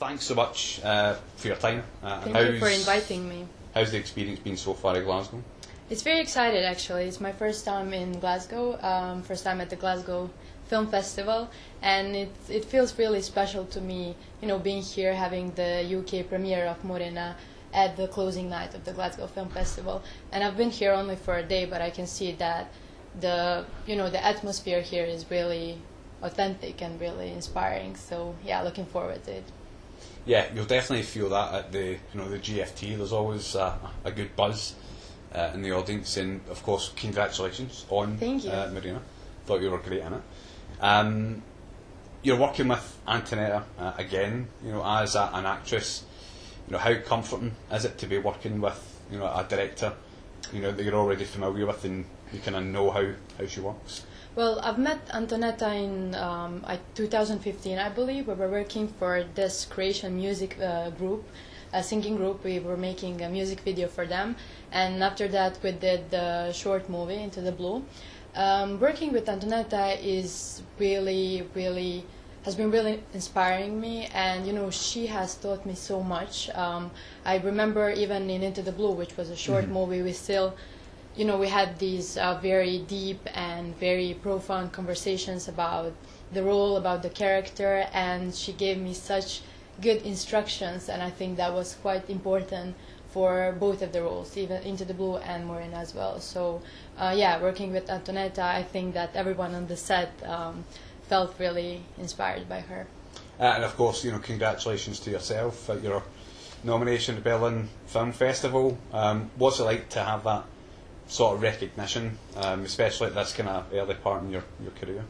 thanks so much for your time. Thank you for inviting me. How's the experience been so far at Glasgow? It's very exciting, actually. It's my first time in Glasgow, first time at the Glasgow Film Festival, and it feels really special to me, being here, having the UK premiere of Murina at the closing night of the Glasgow Film Festival. And I've been here only for a day, but I can see that the atmosphere here is really authentic and really inspiring. So yeah, looking forward to it. Yeah, you'll definitely feel that at the the GFT. There's always a good buzz in the audience, and of course, congratulations on Murina. Thought you were great in it. You're working with Antoneta again. As an actress, how comforting is it to be working with a director that you're already familiar with and you kind of know how she works? Well, I've met Antoneta in 2015, I believe. We were working for this Croatian music group, a singing group. We were making a music video for them, and after that we did the short movie, Into the Blue. Working with Antoneta is has been really inspiring me, and she has taught me so much. I remember even in Into the Blue, which was a short movie, we still we had these very deep and very profound conversations about the role, about the character, and she gave me such good instructions, and I think that was quite important for both of the roles, even Into the Blue and Murina as well. So yeah, working with Antoneta, I think that everyone on the set felt really inspired by her. And of course, congratulations to yourself at your nomination at the Berlin Film Festival. What's it like to have that sort of recognition, especially at this kind of early part in your career?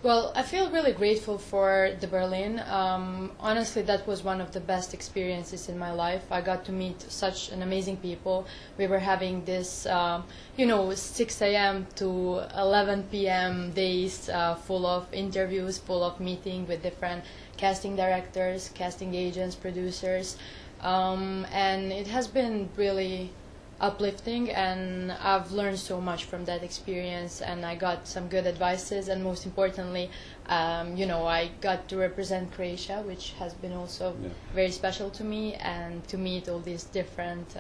Well, I feel really grateful for the Berlin. Honestly, that was one of the best experiences in my life. I got to meet such an amazing people. We were having this, 6 a.m. to 11 p.m. days full of interviews, full of meetings with different casting directors, casting agents, producers, and it has been really uplifting, and I've learned so much from that experience, and I got some good advices, and most importantly, I got to represent Croatia, which has been also very special to me, and to meet all these different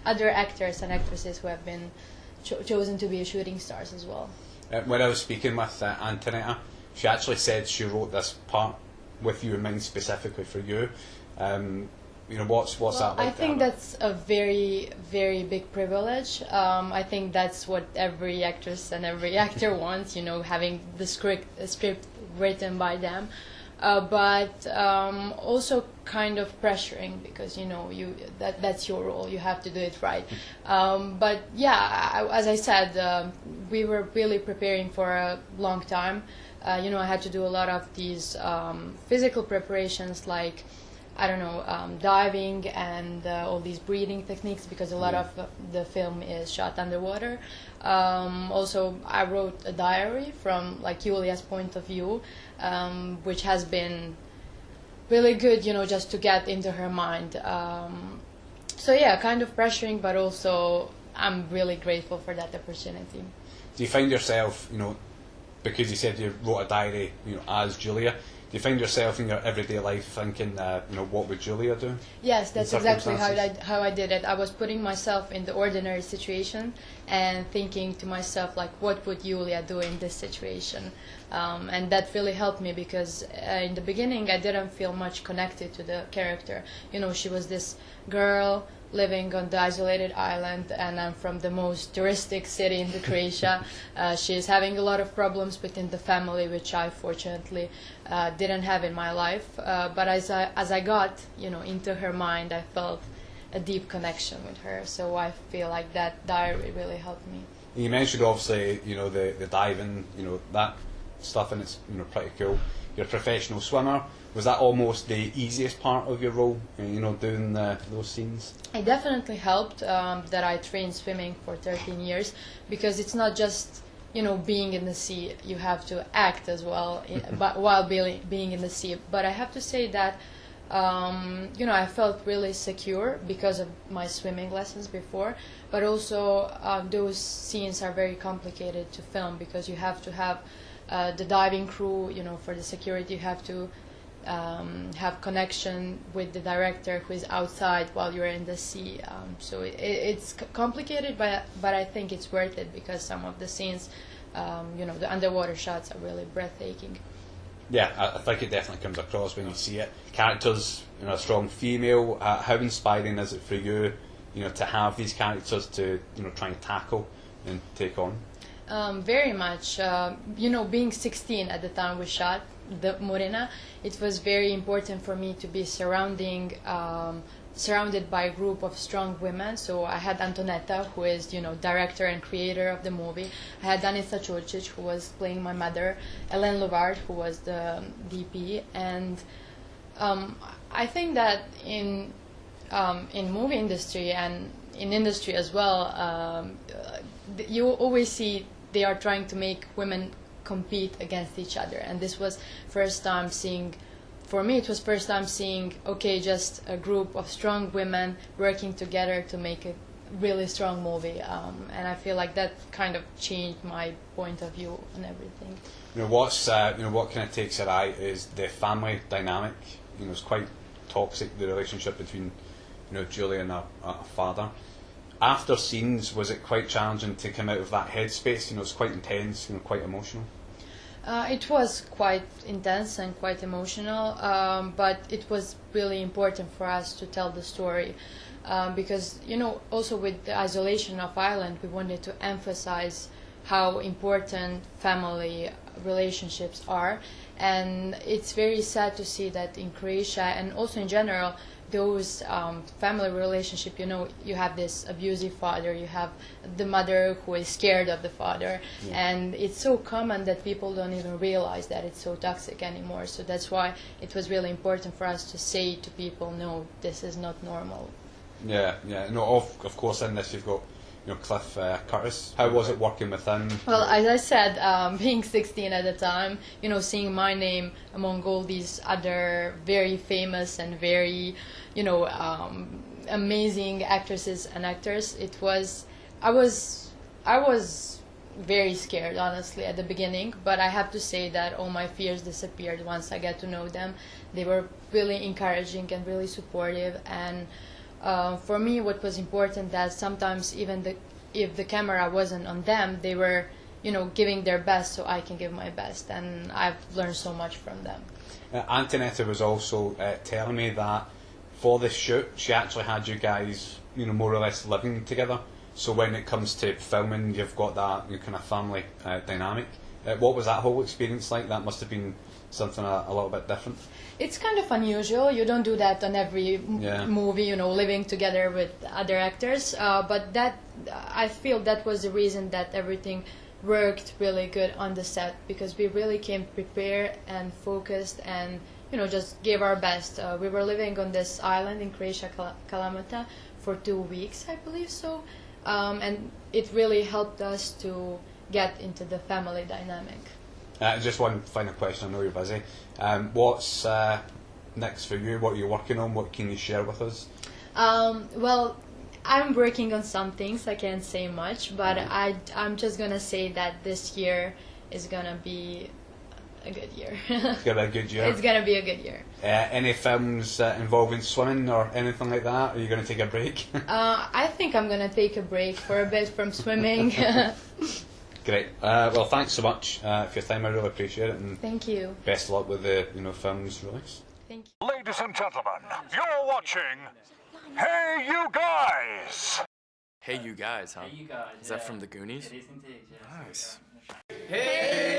other actors and actresses who have been chosen to be shooting stars as well. When I was speaking with Antoneta, she actually said she wrote this part with you in mind specifically for you. What's that like? I think that's a very, very big privilege. I think that's what every actress and every actor wants, having the script written by them. But also kind of pressuring, because that's your role. You have to do it right. But yeah, as I said, we were really preparing for a long time. I had to do a lot of these physical preparations, like diving and all these breathing techniques, because a lot of the film is shot underwater. Also, I wrote a diary from Julia's point of view, which has been really good, just to get into her mind. So yeah, kind of pressuring, but also I'm really grateful for that opportunity. Do you find yourself, because you said you wrote a diary, as Julia, do you find yourself in your everyday life thinking, what would Julia do? Yes, that's exactly how I did it. I was putting myself in the ordinary situation and thinking to myself, what would Julia do in this situation? And that really helped me, because in the beginning I didn't feel much connected to the character. She was this girl living on the isolated island, and I'm from the most touristic city in Croatia. She's having a lot of problems within the family, which I fortunately didn't have in my life. But as I got into her mind, I felt a deep connection with her. So I feel like that diary really helped me. You mentioned obviously the diving, that stuff, and it's pretty cool. You're a professional swimmer. Was that almost the easiest part of your role, doing those scenes? It definitely helped that I trained swimming for 13 years, because it's not just being in the sea. You have to act as well, but while being in the sea. But I have to say that I felt really secure because of my swimming lessons before. But also those scenes are very complicated to film, because you have to have the diving crew. For the security, you have to have connection with the director who is outside while you're in the sea. So it's complicated, but I think it's worth it because some of the scenes, the underwater shots are really breathtaking. Yeah, I think it definitely comes across when you see it. Characters, a strong female. How inspiring is it for you, to have these characters to, try and tackle and take on? Very much. Being 16 at the time we shot the Murina, it was very important for me to be surrounded by a group of strong women. So I had Antoneta, who is, director and creator of the movie. I had Danica Curcic, who was playing my mother, Ellen Lovard, who was the DP, and I think that in movie industry and in industry as well, you always see they are trying to make women compete against each other, and this was first time seeing. For me, it was first time seeing, just a group of strong women working together to make a really strong movie, and I feel like that kind of changed my point of view on everything. What kind of takes your eye is the family dynamic. It's quite toxic, the relationship between, Julia and her father. After scenes, was it quite challenging to come out of that headspace? It's quite intense, quite emotional. It was quite intense and quite emotional, but it was really important for us to tell the story because, also with the isolation of Ireland, we wanted to emphasize how important family relationships are. And it's very sad to see that in Croatia and also in general, those family relationship, you have this abusive father, you have the mother who is scared of the father, and it's so common that people don't even realize that it's so toxic anymore. So that's why it was really important for us to say to people, no, this is not normal. Yeah. No, of course in this you've got Cliff Curtis. How was it working with him? Well, as I said, being 16 at the time, seeing my name among all these other very famous and very, amazing actresses and actors, I was very scared, honestly, at the beginning, but I have to say that all my fears disappeared once I got to know them. They were really encouraging and really supportive, and for me, what was important that sometimes even if the camera wasn't on them, they were, giving their best so I can give my best, and I've learned so much from them. Antonetta was also telling me that for this shoot, she actually had you guys, more or less living together. So when it comes to filming, you've got that kind of family dynamic. What was that whole experience like? That must have been something a little bit different. It's kind of unusual. You don't do that on every movie, living together with other actors. But that, I feel that was the reason that everything worked really good on the set, because we really came prepared and focused and, just gave our best. We were living on this island in Croatia, Alamat, for 2 weeks, I believe so. And it really helped us to get into the family dynamic. Just one final question, I know you're busy. What's next for you? What are you working on? What can you share with us? Well, I'm working on some things, I can't say much, but I'm just going to say that this year is going to be a good year. It's going to be a good year? It's going to be a good year. Any films involving swimming or anything like that? Are you going to take a break? I think I'm going to take a break for a bit from swimming. Great. Well, thanks so much for your time. I really appreciate it. And thank you. Best of luck with the film's release. Thank you. Ladies and gentlemen, you're watching HeyUGuys. Hey You Guys, huh? Hey You Guys. Is that from the Goonies? It is indeed, yes. Nice. Hey!